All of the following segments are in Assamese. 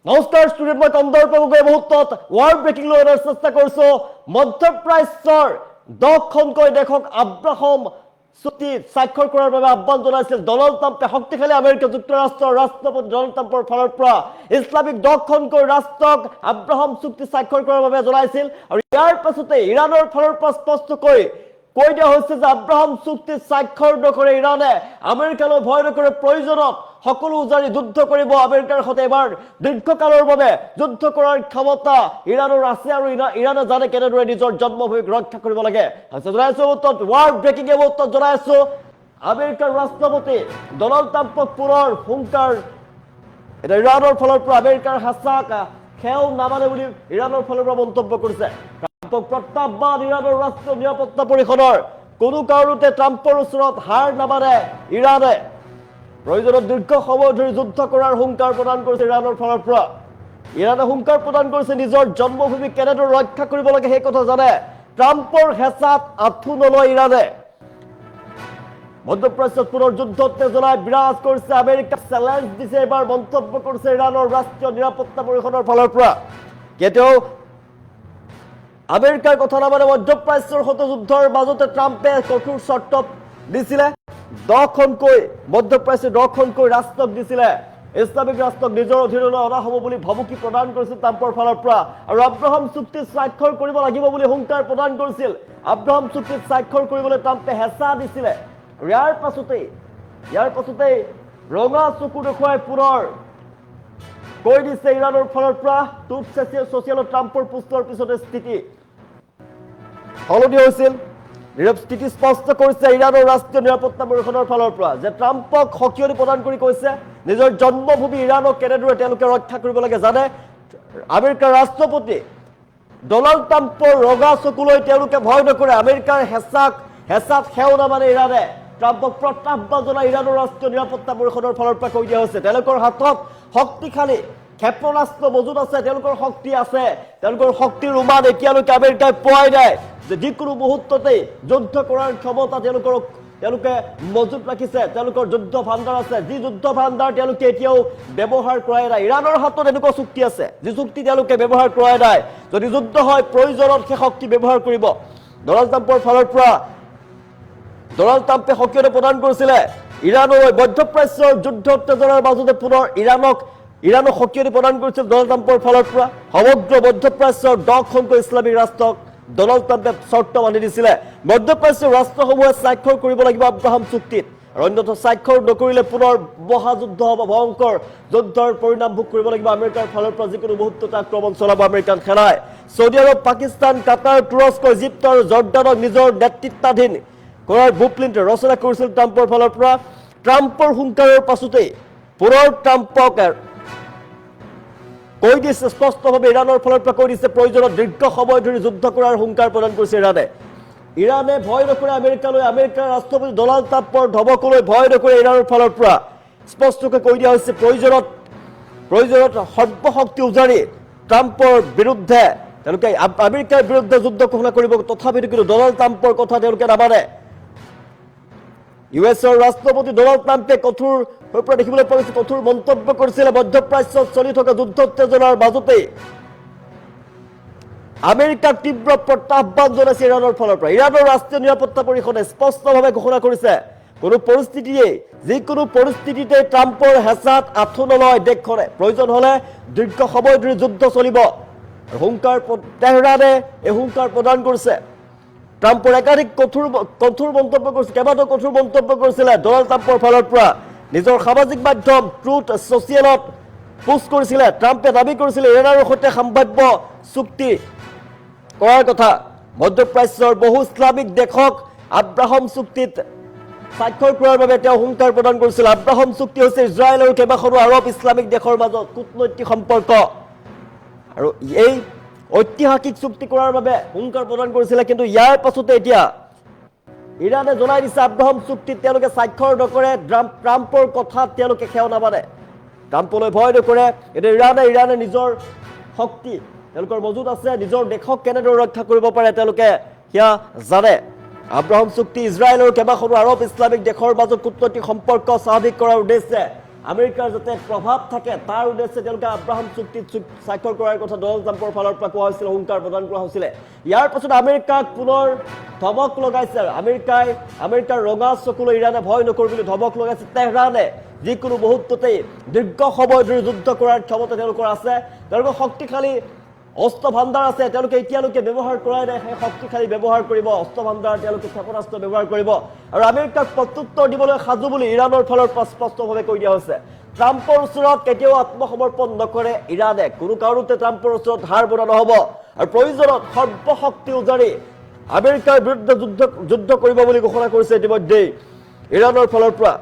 নমস্কাৰ ষ্টুডিঅ'ত মই কন্দৰ্প গগৈ মুহূৰ্তত ৱাৰ্ল্ড ব্ৰেকিং লৈ অনাৰ চেষ্টা কৰিছো মধ্যপ্ৰাচ্যৰ 10খনকৈ দেশক আব্ৰাহাম চুক্তি স্বাক্ষৰ কৰাৰ বাবে আহ্বান জনাইছিল ডনাল্ড ট্ৰাম্পে শক্তিশালী আমেৰিকা যুক্তৰাষ্ট্ৰৰ ৰাষ্ট্ৰপতি ডনাল্ড ট্ৰাম্পৰ ফালৰ পৰা ইছলামিক 10খনকৈ ৰাষ্ট্ৰক আব্ৰাহাম চুক্তি স্বাক্ষৰ কৰাৰ বাবে জনাইছিল আৰু ইয়াৰ পাছতে ইৰাণৰ ফালৰ পৰা স্পষ্টকৈ কৈ দিয়া হৈছে যে আব্ৰাহাম চুক্তি স্বাক্ষৰ নকৰে ইৰাণে আমেৰিকালৈ ভয় নকৰে প্ৰয়োজনত সকলো উজাৰি যুদ্ধ কৰিব আমেৰিকাৰ সৈতে এবাৰ দীৰ্ঘকালৰ বাবে যুদ্ধ কৰাৰ ক্ষমতা ইৰাণৰ আছে আৰু ইৰাণে জানে কেনেদৰে নিজৰ জন্মভূমিক ৰক্ষা কৰিব লাগে জনাইছো ৱাৰ্ল্ড ব্ৰেকিং মুহূৰ্তত জনাইছো আমেৰিকাৰ ৰাষ্ট্ৰপতি ডনাল্ড ট্ৰাম্পক পুনৰ হুংকাৰ এটা ইৰাণৰ ফালৰ পৰা আমেৰিকাৰ হাছাক খেও নামানে বুলি ইৰাণৰ ফালৰ পৰা মন্তব্য কৰিছে ট্ৰাম্পক প্ৰত্যাহ্বান ইৰাণৰ ৰাষ্ট্ৰীয় নিৰাপত্তা পৰিষদৰ কোনো কাৰণতে ট্ৰাম্পৰ ওচৰত হাৰ নামানে ইৰাণে প্ৰয়োজনত দীৰ্ঘ সময় ধৰি যুদ্ধ কৰাৰ হুংকাৰ প্ৰদান কৰিছে ইৰাণৰ ফালৰ পৰা ইৰাণে হুংকাৰ প্ৰদান কৰিছে নিজৰ জন্মভূমি কেনেদৰে ৰক্ষা কৰিব লাগে সেই কথা জানে ট্ৰাম্পৰ হেঁচাত আঁঠু নলয় ইৰাণে মধ্যপ্ৰাচ্যত পুনৰ যুদ্ধ উত্তেজনাই বিৰাজ কৰিছে আমেৰিকা চেলেঞ্জ দিছে এবাৰ মন্তব্য কৰিছে ইৰাণৰ ৰাষ্ট্ৰীয় নিৰাপত্তা পৰিষদৰ ফালৰ পৰা কেতিয়াও আমেৰিকাৰ কথা নামানে মধ্যপ্ৰাচ্যৰ সৈতে যুদ্ধৰ মাজতে ট্ৰাম্পে কঠোৰ চৰ্ত দিছিলে 10খনকৈ মধ্যপ্ৰাচ্যৰ 10খনকৈ ৰাষ্ট্ৰক দিছিলে ইছলামিক ৰাষ্ট্ৰক নিজৰ অধীনলৈ অনা হ'ব বুলি ভাবুকি প্ৰদান কৰিছিল ট্ৰাম্পৰ ফালৰ পৰা আৰু আব্ৰাহাম চুক্তিত স্বাক্ষৰ কৰিব লাগিব বুলি হুংকাৰ প্ৰদান কৰিছিল আব্ৰাহাম চুক্তিত স্বাক্ষৰ কৰিবলৈ ট্ৰাম্পে হেঁচা দিছিলে ইয়াৰ পাছতেই ৰঙা চকু দেখুৱাই পুনৰ কৈ দিছে ইৰাণৰ ফালৰ পৰা টুইট ছ'চিয়েলত ট্ৰাম্পৰ পোষ্টৰ পিছতে স্থিতি সলনি হৈছিল স্থিতি স্পষ্ট কৰিছে ইৰাণৰ ৰাষ্ট্ৰীয় নিৰাপত্তা পৰিষদৰ ফালৰ পৰা যে ট্ৰাম্পক সকিয়নি প্ৰদান কৰি কৈছে নিজৰ জন্মভূমি ইৰাণক কেনেদৰে তেওঁলোকে ৰক্ষা কৰিব লাগে জানে আমেৰিকাৰ ৰাষ্ট্ৰপতি ডনাল্ড ট্ৰাম্পৰ ৰঙা চকুলৈ তেওঁলোকে ভয় নকৰে আমেৰিকাৰ হেঁচাত সেও নামানে ইৰাণে ট্ৰাম্পক প্ৰত্যাহ্বান জনাই ইৰাণৰ ৰাষ্ট্ৰীয় নিৰাপত্তা পৰিষদৰ ফালৰ পৰা কৈ দিয়া হৈছে তেওঁলোকৰ হাতত শক্তিশালী ক্ষেপণাস্ত্ৰ মজুত আছে তেওঁলোকৰ শক্তি আছে তেওঁলোকৰ শক্তিৰ উমান এতিয়ালৈকে আমেৰিকাই পোৱাই নাই যে যিকোনো মুহূৰ্ততেই যুদ্ধ কৰাৰ ক্ষমতা তেওঁলোকে মজুত ৰাখিছে তেওঁলোকৰ যুদ্ধ ভাণ্ডাৰ আছে যি যুদ্ধ ভাণ্ডাৰ তেওঁলোকে এতিয়াও ব্যৱহাৰ কৰাই নাই ইৰাণৰ হাতত এনেকুৱা চুক্তি আছে যি চুক্তি তেওঁলোকে ব্যৱহাৰ কৰাই নাই যদি যুদ্ধ হয় প্ৰয়োজনত সেই শক্তি ব্যৱহাৰ কৰিব ডনাল্ড ট্ৰাম্পৰ ফালৰ পৰা ডনাল্ড ট্ৰাম্পে সকিয়নি প্ৰদান কৰিছিলে ইৰাণলৈ মধ্যপ্ৰাচ্যৰ যুদ্ধ উত্তেজনাৰ মাজতে পুনৰ ইৰাণক সকিয়নি প্ৰদান কৰিছিল ডনাল্ড ট্ৰাম্পৰ ফালৰ পৰা সমগ্ৰ মধ্যপ্ৰাচ্যৰ 10খনকৈ ইছলামিক ৰাষ্ট্ৰক ডনাল্ড ট্ৰাম্পে চৰ্ত বান্ধি দিছিলে মধ্যপ্ৰাচ্যৰ ৰাষ্ট্ৰসমূহে স্বাক্ষৰ কৰিব লাগিব আব্ৰাহাম চুক্তিত আৰু অন্যথা স্বাক্ষৰ নকৰিলে পুনৰ মহাযুদ্ধ হ'ব ভয়ংকৰ যুদ্ধৰ পৰিণাম ভোগ কৰিব লাগিব আমেৰিকাৰ ফালৰ পৰা যিকোনো মুহূৰ্ততে আক্ৰমণ চলাব আমেৰিকান সেনাই ছৌদি আৰৱ পাকিস্তান কাটাৰ তুৰস্ক ইজিপ্ত আৰু জৰ্ডানক নিজৰ নেতৃত্বাধীন কৰাৰ ব্লুপ্ৰিণ্ট ৰচনা কৰিছিল ট্ৰাম্পৰ ফালৰ পৰা ট্ৰাম্পৰ হুংকাৰৰ পাছতেই পুনৰ ট্ৰাম্পক কৈ দিছে স্পষ্টভাৱে ইৰাণৰ ফালৰ পৰা কৈ দিছে প্ৰয়োজনত দীৰ্ঘ সময় ধৰি যুদ্ধ কৰাৰ হুংকাৰ প্ৰদান কৰিছে ইৰাণে ভয় নকৰে আমেৰিকাৰ ৰাষ্ট্ৰপতি ডনাল্ড ট্ৰাম্পৰ ধমকলৈ ভয় নকৰে ইৰাণৰ ফালৰ পৰা স্পষ্টকৈ কৈ দিয়া হৈছে প্ৰয়োজনত সৰ্বশক্তি উজাৰি ট্ৰাম্পৰ বিৰুদ্ধে তেওঁলোকে আমেৰিকাৰ বিৰুদ্ধে যুদ্ধ ঘোষণা কৰিব তথাপিতো কিন্তু ডনাল্ড ট্ৰাম্পৰ কথা তেওঁলোকে নামানে ইউএছৰ ৰাষ্ট্ৰপতি ডনাল্ড ট্ৰাম্পে কঠোৰ দেখিবলৈ পাইছে কঠোৰ মন্তব্য কৰিছিলে মধ্যপ্ৰাচ্যত চলি থকা যুদ্ধ উত্তেজনাৰ মাজতেই আমেৰিকাক তীব্ৰ প্ৰত্যাহ্বান জনাইছে ইৰাণৰ ফালৰ পৰা ইৰাণৰ ৰাষ্ট্ৰীয় নিৰাপত্তা পৰিষদে স্পষ্টভাৱে ঘোষণা কৰিছে যিকোনো পৰিস্থিতিতে ট্ৰাম্পৰ হেঁচাত আঁঠু নলয় দেশখনে প্ৰয়োজন হলে দীৰ্ঘ সময় ধৰি যুদ্ধ চলিব তেহৰানে এই হুংকাৰ প্ৰদান কৰিছে ট্ৰাম্পৰ একাধিক কঠোৰ মন্তব্য কৰিছে কেইবাটাও কঠোৰ মন্তব্য কৰিছিলে ডনাল্ড ট্ৰাম্পৰ ফালৰ পৰা নিজৰ সামাজিক মাধ্যম ট্ৰুথ ছ'চিয়েলত পোষ্ট কৰিছিলে ট্ৰাম্পে দাবী কৰিছিলে ইৰাণৰ সৈতে সম্ভাৱ্য চুক্তি কৰাৰ কথা মধ্যপ্ৰাচ্যৰ বহু ইছলামিক দেশক আব্ৰাহাম চুক্তিত স্বাক্ষৰ কৰাৰ বাবে তেওঁ হুংকাৰ প্ৰদান কৰিছিল আব্ৰাহাম চুক্তি হৈছে ইজৰাইল আৰু কেইবাখনো আৰৱ ইছলামিক দেশৰ মাজত কূটনৈতিক সম্পৰ্ক আৰু এই ঐতিহাসিক চুক্তি কৰাৰ বাবে হুংকাৰ প্ৰদান কৰিছিলে কিন্তু ইয়াৰ পাছতে এতিয়া ইৰাণে জনাই দিছে আব্ৰাহাম চুক্তিত তেওঁলোকে স্বাক্ষৰ নকৰে ট্ৰাম্পৰ কথাত তেওঁলোকে সেও নামানে ট্ৰাম্পলৈ ভয় নকৰে এতিয়া ইৰাণে নিজৰ শক্তি তেওঁলোকৰ মজুত আছে নিজৰ দেশক কেনেদৰে ৰক্ষা কৰিব পাৰে তেওঁলোকে সেয়া জানে আব্ৰাহাম চুক্তি ইজৰাইল আৰু কেইবাখনো আৰৱ ইছলামিক দেশৰ মাজত কূটনৈতিক সম্পৰ্ক স্বাভাৱিক কৰাৰ উদ্দেশ্যে আমেৰিকাৰ যাতে প্ৰভাৱ থাকে তাৰ উদ্দেশ্যে তেওঁলোকে আব্ৰাহাম চুক্তিত স্বাক্ষৰ কৰাৰ কথা ডনাল্ড ট্ৰাম্পৰ ফালৰ পৰা কোৱা হৈছিল, হুংকাৰ প্ৰদান কৰা হৈছিলে। ইয়াৰ পাছত আমেৰিকাক পুনৰ ধমক লগাইছে। আমেৰিকাৰ ৰঙা চকুলৈ ইৰাণে ভয় নকৰো বুলি ধমক লগাইছে। তেহৰানে যিকোনো মুহূৰ্ততেই দীৰ্ঘ সময় ধৰি যুদ্ধ কৰাৰ ক্ষমতা তেওঁলোকৰ আছে, তেওঁলোকৰ শক্তিশালী অস্ত্ৰ ভাণ্ডাৰ আছে, তেওঁলোকে এতিয়ালৈকে ব্যৱহাৰ কৰাই নাই, সেই শক্তিশালী ব্যৱহাৰ কৰিব, অস্ত্ৰ ভাণ্ডাৰ তেওঁলোকে ক্ষেপণাস্ত্ৰ ব্যৱহাৰ কৰিব আৰু আমেৰিকাক প্ৰত্যুত্তৰ দিবলৈ সাজু বুলি ইৰাণৰ ফালৰ পৰা স্পষ্টভাৱে কৈ দিয়া হৈছে। ট্ৰাম্পৰ ওচৰত কেতিয়াও আত্মসমৰ্পণ নকৰে ইৰাণে, কোনো কাৰণতে ট্ৰাম্পৰ ওচৰত হাৰ বনা নহ'ব আৰু প্ৰয়োজনত সৰ্বশক্তি উজাৰি আমেৰিকাৰ বিৰুদ্ধে যুদ্ধ কৰিব বুলি ঘোষণা কৰিছে ইতিমধ্যেই ইৰাণৰ ফালৰ পৰা।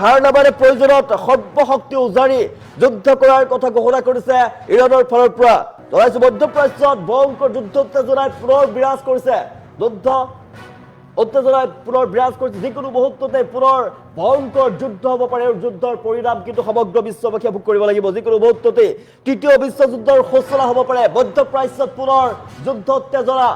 হাৰ নামানে প্ৰয়োজনত সৰ্বশক্তি উজাৰি যুদ্ধ কৰাৰ কথা ঘোষণা কৰিছে ইৰাণৰ ফালৰ পৰা। জনাইছো মধ্যপ্ৰাচ্যত ভয়ংকৰ যুদ্ধ উত্তেজনাই পুনৰ বিৰাজ কৰিছে, যিকোনো মুহূৰ্ততে পুনৰ ভয়ংকৰ যুদ্ধ হ'ব পাৰে আৰু যুদ্ধৰ পৰিণাম কিন্তু সমগ্ৰ বিশ্ববাসীয়ে ভোগ কৰিব লাগিব। যিকোনো মুহূৰ্ততে তৃতীয় বিশ্বযুদ্ধৰ সূচনা হ'ব পাৰে। মধ্যপ্ৰাচ্যত পুনৰ যুদ্ধ উত্তেজনা,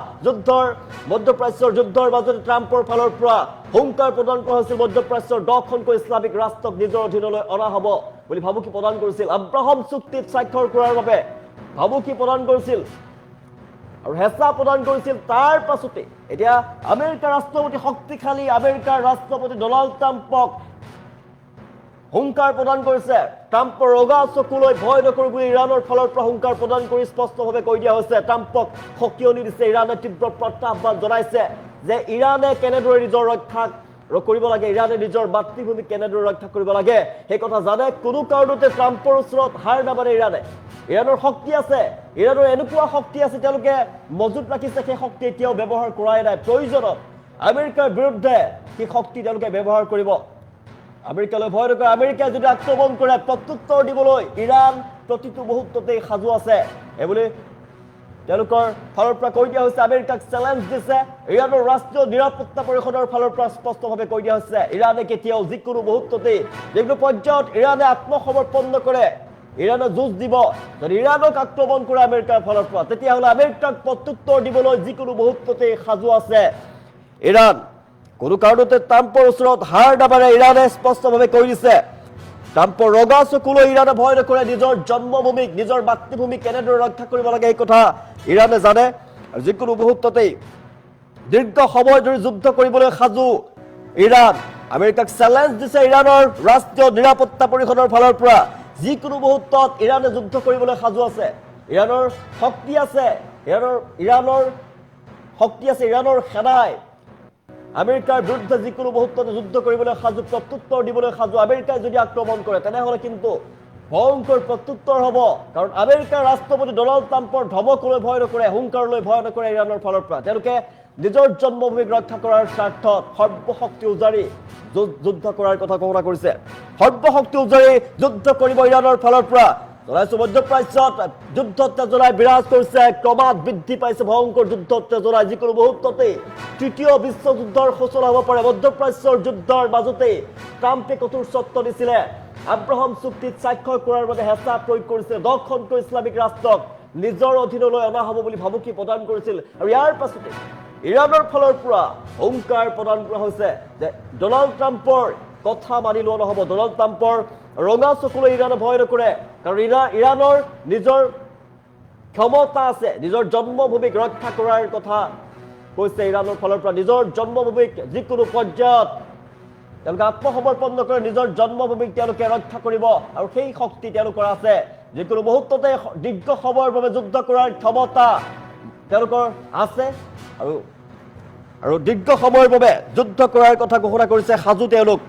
মধ্যপ্ৰাচ্যৰ যুদ্ধৰ মাজতে ট্ৰাম্পৰ ফালৰ পৰা হুংকাৰ প্ৰদান কৰা হৈছিল। মধ্যপ্ৰাচ্যৰ 10খনকৈ ইছলামিক ৰাষ্ট্ৰক নিজৰ অধীনলৈ অনা হ'ব বুলি ভাবুকি প্ৰদান কৰিছিল। আব্ৰাহাম চুক্তিত স্বাক্ষৰ কৰাৰ বাবে ভাবুকি প্ৰদান কৰিছিল আৰু হেঁচা প্ৰদান কৰিছিল। তাৰ পাছতে এতিয়া আমেৰিকাৰ ৰাষ্ট্ৰপতি শক্তিশালী আমেৰিকাৰ ৰাষ্ট্ৰপতি ডনাল্ড ট্ৰাম্পক হুংকাৰ প্ৰদান কৰিছে। ট্ৰাম্পৰ ৰঙা চকুলৈ ভয় নকৰো বুলি ইৰাণৰ ফালৰ পৰা হুংকাৰ প্ৰদান কৰি স্পষ্টভাৱে কৈ দিয়া হৈছে। ট্ৰাম্পক সকিয়নি দিছে, ইৰাণে তীব্ৰ প্ৰত্যাহ্বান জনাইছে যে ইৰাণে কেনেদৰে নিজৰ ৰক্ষা কৰিব লাগে, ইৰাণে নিজৰ মাতৃভূমি কেনেদৰে ৰক্ষা কৰিব লাগে সেই কথা জানে। কোনো কাৰণতে ট্ৰাম্পৰ ওচৰত হাৰ নামানে ইৰাণৰ শক্তি আছে, ইৰাণৰ এনেকুৱা শক্তি আছে তেওঁলোকে মজুত ৰাখিছে, সেই শক্তি এতিয়াও ব্যৱহাৰ কৰাই নাই। প্ৰয়োজনত আমেৰিকাৰ বিৰুদ্ধে সেই শক্তি তেওঁলোকে ব্যৱহাৰ কৰিব। আমেৰিকালৈ ভয় নকৰে। আমেৰিকাই যদি আক্ৰমণ কৰে প্ৰত্যুত্তৰ দিবলৈ ইৰাণ প্ৰতিটো মুহূৰ্ততেই সাজু আছে এইবুলি তেওঁলোকৰ ফালৰ পৰা কৈ দিয়া হৈছে। আমেৰিকাক চেলেঞ্জ দিছে ইৰাণৰ ৰাষ্ট্ৰীয় নিৰাপত্তা পৰিষদৰ ফালৰ পৰা স্পষ্টভাৱে কৈ দিয়া হৈছে ইৰাণে কেতিয়াও যিকোনো মুহূৰ্ততেই যিকোনো পৰ্যায়ত ইৰাণে আত্মসমৰ্পণ নকৰে, ইৰাণে যুঁজ দিব। যদি ইৰাণক আক্ৰমণ কৰে আমেৰিকাৰ ফালৰ পৰা তেতিয়াহ'লে আমেৰিকাক প্ৰত্যুত্তৰ দিবলৈ যিকোনো মুহূৰ্ততেই সাজু আছে ইৰাণ। কোনো কাৰণতে ট্ৰাম্পৰ ওচৰত হাৰ নামানে ইৰাণে স্পষ্টভাৱে কৈ দিছে। ট্ৰাম্পৰ ৰঙা চকুলৈ ইৰাণে ভয় নকৰে, নিজৰ জন্মভূমিক নিজৰ মাতৃভূমিক কেনেদৰে ৰক্ষা কৰিব লাগে এই কথা ইৰাণে জানে আৰু যিকোনো মুহূৰ্ততেই দীৰ্ঘ সময় ধৰি যুদ্ধ কৰিবলৈ সাজু ইৰাণ। আমেৰিকাক চেলেঞ্জ দিছে ইৰাণৰ ৰাষ্ট্ৰীয় নিৰাপত্তা পৰিষদৰ ফালৰ পৰা। যিকোনো মুহূৰ্তত ইৰাণে যুদ্ধ কৰিবলৈ সাজু আছে, ইৰাণৰ শক্তি আছে, ইৰাণৰ সেনাই আমেৰিকাৰ বিৰুদ্ধে যিকোনো মুহূৰ্ততে যুদ্ধ কৰিবলৈ সাজু, প্ৰত্যুত্তৰ দিবলৈ সাজু। আমেৰিকাই যদি আক্ৰমণ কৰে তেনেহ'লে কিন্তু ভয়ংকৰ প্ৰত্যুত্তৰ হ'ব, কাৰণ আমেৰিকাৰ ৰাষ্ট্ৰপতি ডনাল্ড ট্ৰাম্পৰ ধমকলৈ ভয় নকৰে, হুংকাৰলৈ ভয় নকৰে ইৰাণৰ ফালৰ পৰা। তেওঁলোকে নিজৰ জন্মভূমিক ৰক্ষা কৰাৰ স্বাৰ্থত সৰ্বশক্তি উজাৰি যুদ্ধ কৰাৰ কথা ঘোষণা কৰিছে। সৰ্বশক্তি উজাৰি যুদ্ধ কৰিব ইৰাণৰ ফালৰ পৰা। জনাইছো মধ্যপ্ৰাচ্যত যুদ্ধ উত্তেজনাই বিৰাজ কৰিছে, ক্ৰমাৎ বৃদ্ধি পাইছে ভয়ংকৰ যুদ্ধ উত্তেজনাই। যিকোনো মুহূৰ্ততেই তৃতীয় বিশ্বযুদ্ধৰ সূচনা হ'ব পাৰে। মধ্যপ্ৰাচ্যৰ যুদ্ধৰ মাজতেই ট্ৰাম্পে কঠোৰ চৰ্ত দিছিলে, আব্ৰাহাম চুক্তিত স্বাক্ষৰ কৰাৰ বাবে হেঁচা প্ৰয়োগ কৰিছে, 10খনকৈ ইছলামিক ৰাষ্ট্ৰক নিজৰ অধীনলৈ অনা হ'ব বুলি ভাবুকি প্ৰদান কৰিছিল আৰু ইয়াৰ পাছতে ইৰাণৰ ফালৰ পৰা হুংকাৰ প্ৰদান কৰা হৈছে যে ডনাল্ড ট্ৰাম্পৰ কথা মানি লোৱা নহ'ব। ডনাল্ড ট্ৰাম্পৰ ৰঙা চকুলৈ ইৰাণে ভয় নকৰে, কাৰণ ইৰাণৰ নিজৰ ক্ষমতা আছে, নিজৰ জন্মভূমিক ৰক্ষা কৰাৰ কথা কৈছে ইৰাণৰ ফালৰ পৰা। নিজৰ জন্মভূমিক যিকোনো পৰ্যায়ত তেওঁলোকে আত্মসমৰ্পণ নকৰে, নিজৰ জন্মভূমিক তেওঁলোকে ৰক্ষা কৰিব আৰু সেই শক্তি তেওঁলোকৰ আছে। যিকোনো মুহূৰ্ততে দীৰ্ঘ সময়ৰ বাবে যুদ্ধ কৰাৰ ক্ষমতা তেওঁলোকৰ আছে আৰু দীৰ্ঘ সময়ৰ বাবে যুদ্ধ কৰাৰ কথা ঘোষণা কৰিছে সাজু তেওঁলোক।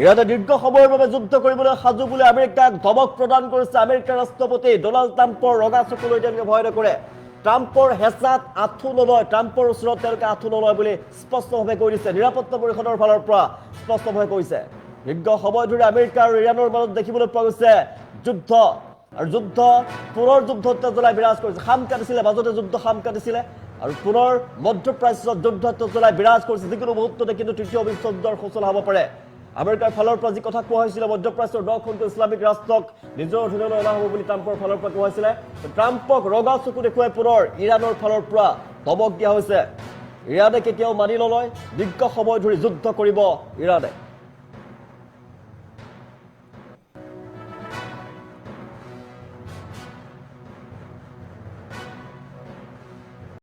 ইৰাণে দীৰ্ঘ সময়ৰ বাবে যুদ্ধ কৰিবলৈ সাজু বুলি আমেৰিকাক ধমক প্ৰদান কৰিছে। আমেৰিকাৰ ৰাষ্ট্ৰপতি ডনাল্ড ট্ৰাম্পৰ ৰঙা চকুলৈ তেওঁলোকে ভয় নকৰে, ট্ৰাম্পৰ হেঁচাত আঁঠু নলয়, ট্ৰাম্পৰ ওচৰত তেওঁলোকে আঁঠু নলয় বুলি স্পষ্টভাৱে কৈ দিছে। নিৰাপত্তা পৰিষদৰ ফালৰ পৰা স্পষ্টভাৱে কৈছে। দীৰ্ঘ সময় ধৰি আমেৰিকা আৰু ইৰাণৰ মাজত দেখিবলৈ পোৱা গৈছে যুদ্ধ, আৰু পুনৰ যুদ্ধ উত্তেজনাই বিৰাজ কৰিছে। খাম কাটিছিলে, মাজতে যুদ্ধ খাম কাটিছিলে আৰু পুনৰ মধ্যপ্ৰাচ্যত যুদ্ধ উত্তেজনাই বিৰাজ কৰিছে। যিকোনো মুহূৰ্ততে কিন্তু তৃতীয় বিশ্বযুদ্ধৰ সূচনা হ'ব পাৰে। আমেৰিকাৰ ফালৰ পৰা যি কথা কোৱা হৈছিলে মধ্যপ্ৰাচ্যৰ 10খনকৈ ইছলামিক ৰাষ্ট্ৰক নিজৰ অধীনলৈ অনা হ'ব বুলি ট্ৰাম্পৰ ফালৰ পৰা কোৱা হৈছিলে, ট্ৰাম্পক ৰঙা চকু দেখুৱাই পুনৰ ইৰাণৰ ফালৰ পৰা ধমক দিয়া হৈছে। ইৰাণে কেতিয়াও মানি নলয়, দীৰ্ঘ সময় ধৰি যুদ্ধ কৰিব ইৰাণে।